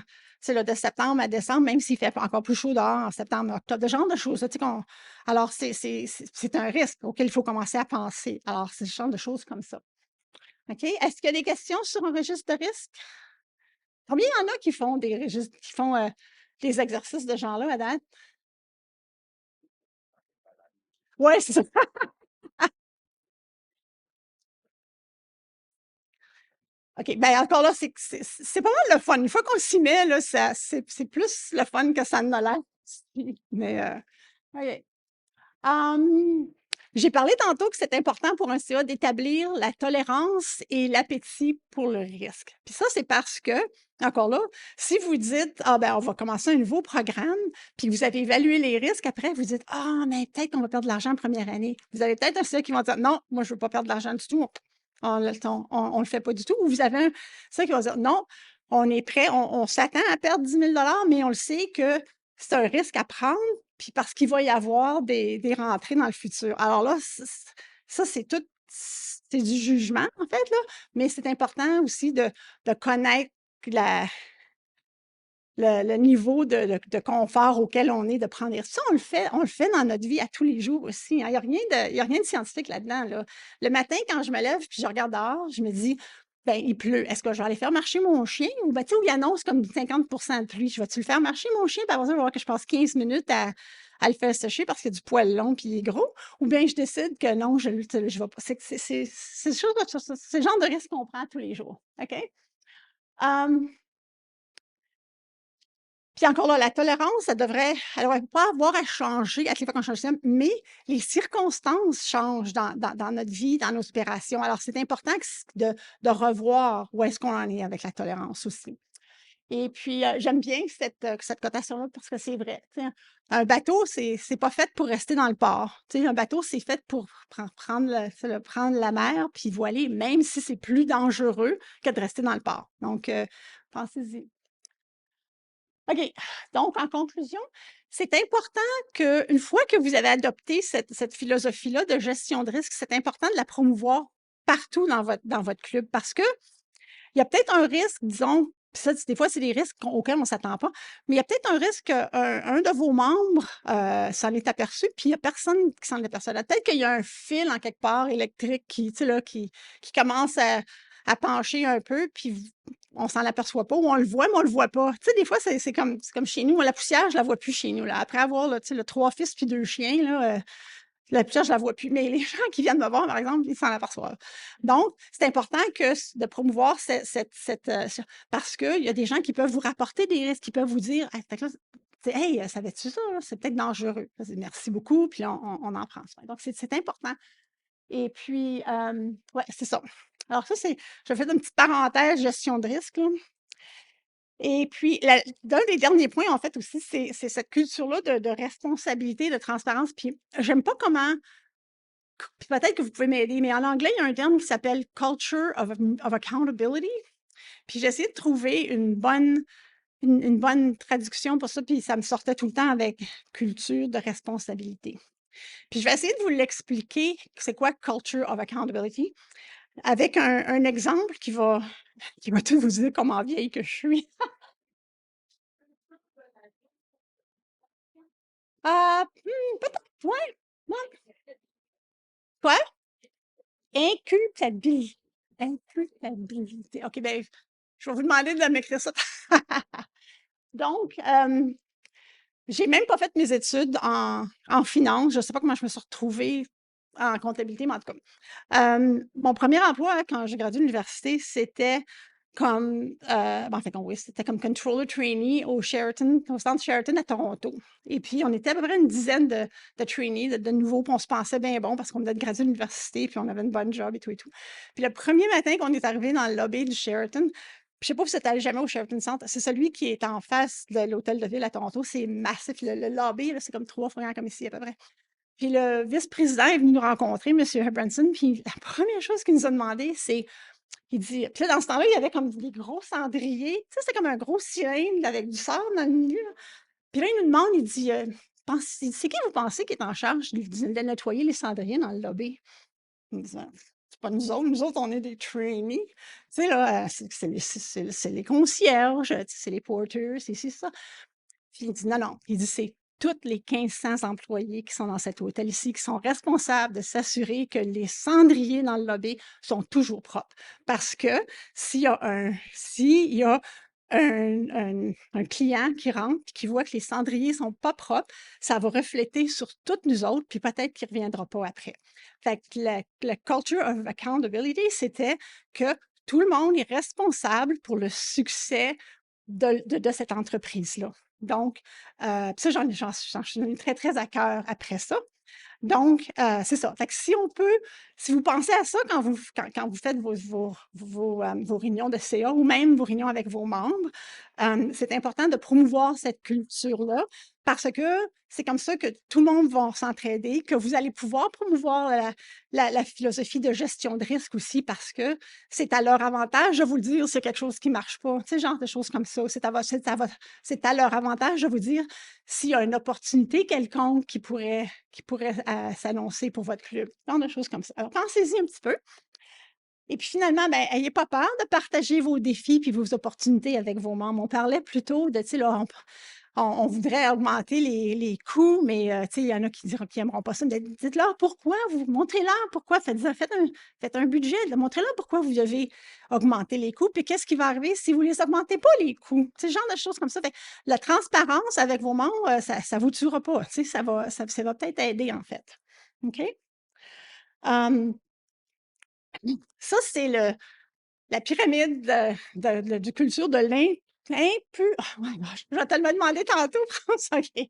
de septembre à décembre, même s'il fait encore plus chaud dehors en septembre, octobre, de genre de choses. Là, alors, c'est un risque auquel il faut commencer à penser. Alors, c'est ce genre de choses comme ça. OK? Est-ce qu'il y a des questions sur un registre de risque? Combien il y en a qui font des registres, qui font des exercices de genre-là à date? Oui, c'est ça. OK. Ben encore là, c'est pas mal le fun. Une fois qu'on s'y met, là, c'est plus le fun que ça ne l'air. Mais, OK. Hum, j'ai parlé tantôt que c'est important pour un CA d'établir la tolérance et l'appétit pour le risque. Puis ça, c'est parce que, encore là, si vous dites, ah ben, on va commencer un nouveau programme, puis vous avez évalué les risques, après, vous dites, ah, mais peut-être qu'on va perdre de l'argent en première année. Vous avez peut-être un CA qui va dire, non, moi, je veux pas perdre de l'argent du tout. On le fait pas du tout. Ou vous avez un CA qui va dire, non, on est prêt, on s'attend à perdre 10 000 mais on le sait que c'est un risque à prendre puis parce qu'il va y avoir des rentrées dans le futur. Alors là, ça, c'est tout, c'est du jugement, en fait, là, mais c'est important aussi de connaître la le niveau de confort auquel on est de prendre des risques. Ça, on le fait dans notre vie à tous les jours aussi, hein. Il y a rien de scientifique là-dedans, là. Le matin, quand je me lève puis je regarde dehors, je me dis: «Ben, il pleut. Est-ce que je vais aller faire marcher mon chien?» Ou ben, tu sais, où il annonce comme 50 de pluie. Je vais-tu le faire marcher mon chien? Puis après ça, je vais voir que je passe 15 minutes à le faire sécher parce qu'il y a du poil long puis il est gros. Ou bien je décide que non, je vais pas. C'est c'est le genre de risque qu'on prend tous les jours. OK? Hum, Puis encore là, la tolérance, elle devrait pas avoir à changer à chaque fois qu'on change de système, mais les circonstances changent dans notre vie, dans nos opérations. Alors, c'est important de revoir où est-ce qu'on en est avec la tolérance aussi. Et puis, j'aime bien cette cotation-là parce que c'est vrai. Tu sais, un bateau, c'est pas fait pour rester dans le port. Tu sais, un bateau, c'est fait pour prendre la mer puis voiler, même si c'est plus dangereux que de rester dans le port. Donc, pensez-y. OK. Donc, en conclusion, c'est important qu'une fois que vous avez adopté cette philosophie-là de gestion de risque, c'est important de la promouvoir partout dans votre club parce qu'il y a peut-être un risque, disons, puis ça, des fois, c'est des risques auxquels on ne s'attend pas, mais il y a peut-être un risque qu'un de vos membres s'en est aperçu, puis il n'y a personne qui s'en est aperçu. Peut-être qu'il y a un fil en quelque part électrique qui, tu sais, là, qui commence à pencher un peu, puis on s'en aperçoit pas ou on le voit, mais on le voit pas. Tu sais, des fois, c'est comme chez nous. Moi, la poussière, je la vois plus chez nous, là. Après avoir, là, tu sais, 3 fils puis 2 chiens, là, la poussière, je la vois plus. Mais les gens qui viennent me voir, par exemple, ils s'en aperçoivent. Donc, c'est important de promouvoir parce qu'il y a des gens qui peuvent vous rapporter des risques, qui peuvent vous dire: «Hey, fait que là, tu sais, hey, savais-tu ça, là? C'est peut-être dangereux». Là, c'est: «Merci beaucoup», puis là, on en prend soin. Donc, c'est important. Et puis, ouais, c'est ça. Alors ça, je fais une petite parenthèse gestion de risque, là. Et puis, l'un des derniers points, en fait, aussi, c'est cette culture-là de responsabilité, de transparence. Puis, j'aime pas comment, puis peut-être que vous pouvez m'aider, mais en anglais, il y a un terme qui s'appelle culture of accountability. Puis, j'ai essayé de trouver une bonne traduction pour ça, puis ça me sortait tout le temps avec culture de responsabilité. Puis, je vais essayer de vous l'expliquer, c'est quoi culture of accountability, avec un exemple qui va tout vous dire comment vieille que je suis. Peut-être, ouais, ouais. Quoi? Inculpabilité. Inculpabilité. OK, ben, je vais vous demander de m'écrire ça. Donc, j'ai même pas fait mes études en finance. Je sais pas comment je me suis retrouvée en comptabilité, mais en tout cas. Mon premier emploi, quand j'ai gradué de l'université, c'était comme, ben, en fait, oui, c'était comme controller trainee au centre Sheraton à Toronto. Et puis, on était à peu près une dizaine de trainees, de nouveaux, puis on se pensait bien bon parce qu'on venait de graduer de l'université, puis on avait une bonne job et tout et tout. Puis le premier matin qu'on est arrivé dans le lobby du Sheraton, je sais pas si vous êtes allé jamais au Sheraton Centre, c'est celui qui est en face de l'hôtel de ville à Toronto. C'est massif. Le lobby, là, c'est comme 3 fois grand comme ici, à peu près. Puis le vice-président est venu nous rencontrer, M. Abramson, puis la première chose qu'il nous a demandé, c'est, il dit, puis là, dans ce temps-là, il y avait comme des gros cendriers, tu sais, c'était comme un gros cylindre avec du sable dans le milieu, là. Puis là, il nous demande, il dit, c'est qui vous pensez qui est en charge de nettoyer les cendriers dans le lobby? Il dit, c'est pas nous autres, on est des trainees. Tu sais, là, c'est les concierges, tu sais, c'est les porteurs, c'est ça. Puis il dit: «Non, non», il dit: «C'est toutes les 1 500 employés qui sont dans cet hôtel ici, qui sont responsables de s'assurer que les cendriers dans le lobby sont toujours propres. Parce que s'il y a un client qui rentre et qui voit que les cendriers sont pas propres, ça va refléter sur toutes nous autres, puis peut-être qu'il reviendra pas après». Fait que la culture of accountability, c'était que tout le monde est responsable pour le succès de cette entreprise-là. Donc, puis ça, j'en suis devenue très, très à cœur après ça. Donc, c'est ça. Fait que si vous pensez à ça quand vous faites vos réunions de CA ou même vos réunions avec vos membres, c'est important de promouvoir cette culture-là parce que c'est comme ça que tout le monde va s'entraider, que vous allez pouvoir promouvoir la philosophie de gestion de risque aussi parce que c'est à leur avantage de vous le dire s'il y a quelque chose qui ne marche pas. Tu sais, genre de choses comme ça. C'est à leur avantage de vous dire s'il y a une opportunité quelconque qui pourrait s'annoncer pour votre club. Genre de choses comme ça. Alors, pensez-y un petit peu. Et puis finalement, ben, ayez pas peur de partager vos défis puis vos opportunités avec vos membres. On parlait plutôt de, tu sais, là, on voudrait augmenter les coûts, mais tu sais, il y en a qui diront qu'ils n'aimeront pas ça. Mais dites-leur pourquoi, montrez-leur pourquoi, faites un budget, montrez-leur pourquoi vous devez augmenter les coûts, puis qu'est-ce qui va arriver si vous ne les augmentez pas, les coûts. Ce genre de choses comme ça. Fait que la transparence avec vos membres, ça ne vous tuera pas. Tu sais, ça va peut-être aider, en fait. OK? Hum, Ça, c'est la pyramide de culture de oh my gosh, je vais te le demander tantôt, France, OK.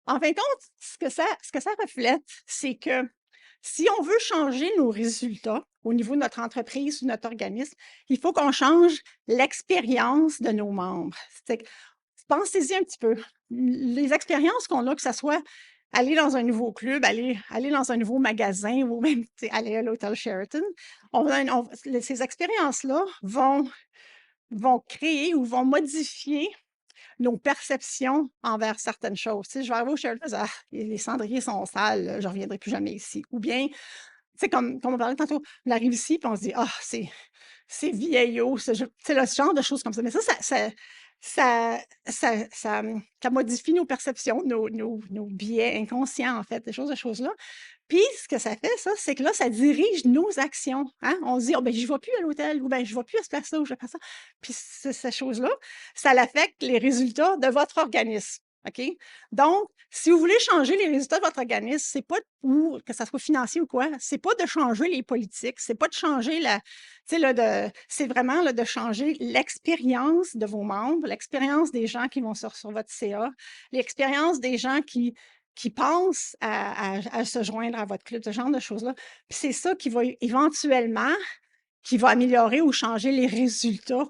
En fin de compte, ce que ça reflète, c'est que si on veut changer nos résultats au niveau de notre entreprise ou notre organisme, il faut qu'on change l'expérience de nos membres. C'est que pensez-y un petit peu. Les expériences qu'on a, que ce soit aller dans un nouveau club, aller dans un nouveau magasin ou même aller à l'hôtel Sheraton, ces expériences-là vont créer ou vont modifier nos perceptions envers certaines choses. Tu sais, je vais arriver au Sheraton, ah, les cendriers sont sales, je ne reviendrai plus jamais ici. Ou bien, tu sais, comme on parlait tantôt, on arrive ici et on se dit, ah, c'est vieillot, tu sais, ce genre de choses comme ça. Mais ça modifie nos perceptions, nos biais inconscients, en fait, ces choses là. Puis, ce que ça fait, ça, c'est que là, ça dirige nos actions. Hein? On se dit, oh, ben, je ne vais plus à l'hôtel, ou ben, je ne vais plus à ce place-là, ou je vais faire ça. Puis, ces choses-là, ça affecte les résultats de votre organisme. OK? Donc, si vous voulez changer les résultats de votre organisme, c'est pas, ou que ça soit financier ou quoi, c'est pas de changer les politiques, c'est pas de changer la, tu sais, là, c'est vraiment là, de changer l'expérience de vos membres, l'expérience des gens qui vont sur votre CA, l'expérience des gens qui pensent à se joindre à votre club, ce genre de choses-là. Puis c'est ça qui va éventuellement, qui va améliorer ou changer les résultats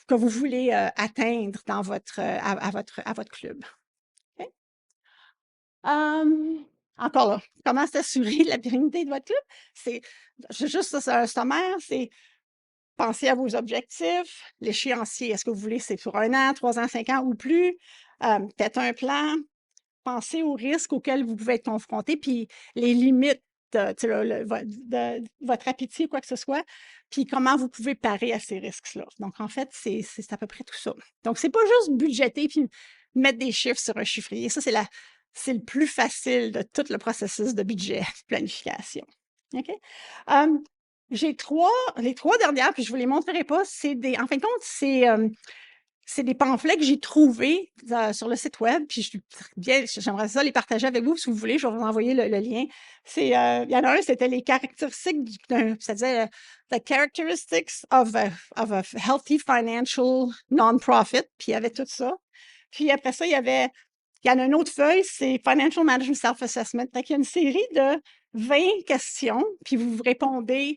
que vous voulez atteindre dans à votre club. OK? Encore là, comment s'assurer de la pérennité de votre club? C'est juste ça, c'est un sommaire, c'est penser à vos objectifs, l'échéancier. Est-ce que vous voulez, c'est sur 1 an, 3 ans, 5 ans ou plus? Faites un plan, pensez aux risques auxquels vous pouvez être confronté, puis les limites de votre appétit, quoi que ce soit, puis comment vous pouvez parer à ces risques-là. Donc, en fait, c'est à peu près tout ça. Donc, c'est pas juste budgéter puis mettre des chiffres sur un chiffrier. Ça, c'est le plus facile de tout le processus de budget, de planification. OK? J'ai les 3 dernières, puis je ne vous les montrerai pas, en fin de compte, c'est des pamphlets que j'ai trouvés sur le site web, puis j'aimerais ça les partager avec vous si vous voulez, je vais vous envoyer le lien. Il y en a un, c'était les caractéristiques, ça disait The Characteristics of a Healthy Financial Non-Profit, puis il y avait tout ça. Puis après ça, il y en a une autre feuille, c'est Financial Management Self-Assessment. Donc, il y a une série de 20 questions, puis vous répondez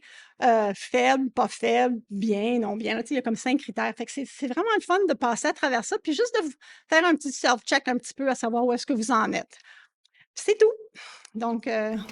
faible, pas faible, bien, non bien. Là, il y a comme 5 critères. Fait que c'est vraiment le fun de passer à travers ça, puis juste de vous faire un petit self-check un petit peu à savoir où est-ce que vous en êtes. C'est tout. Donc, voilà.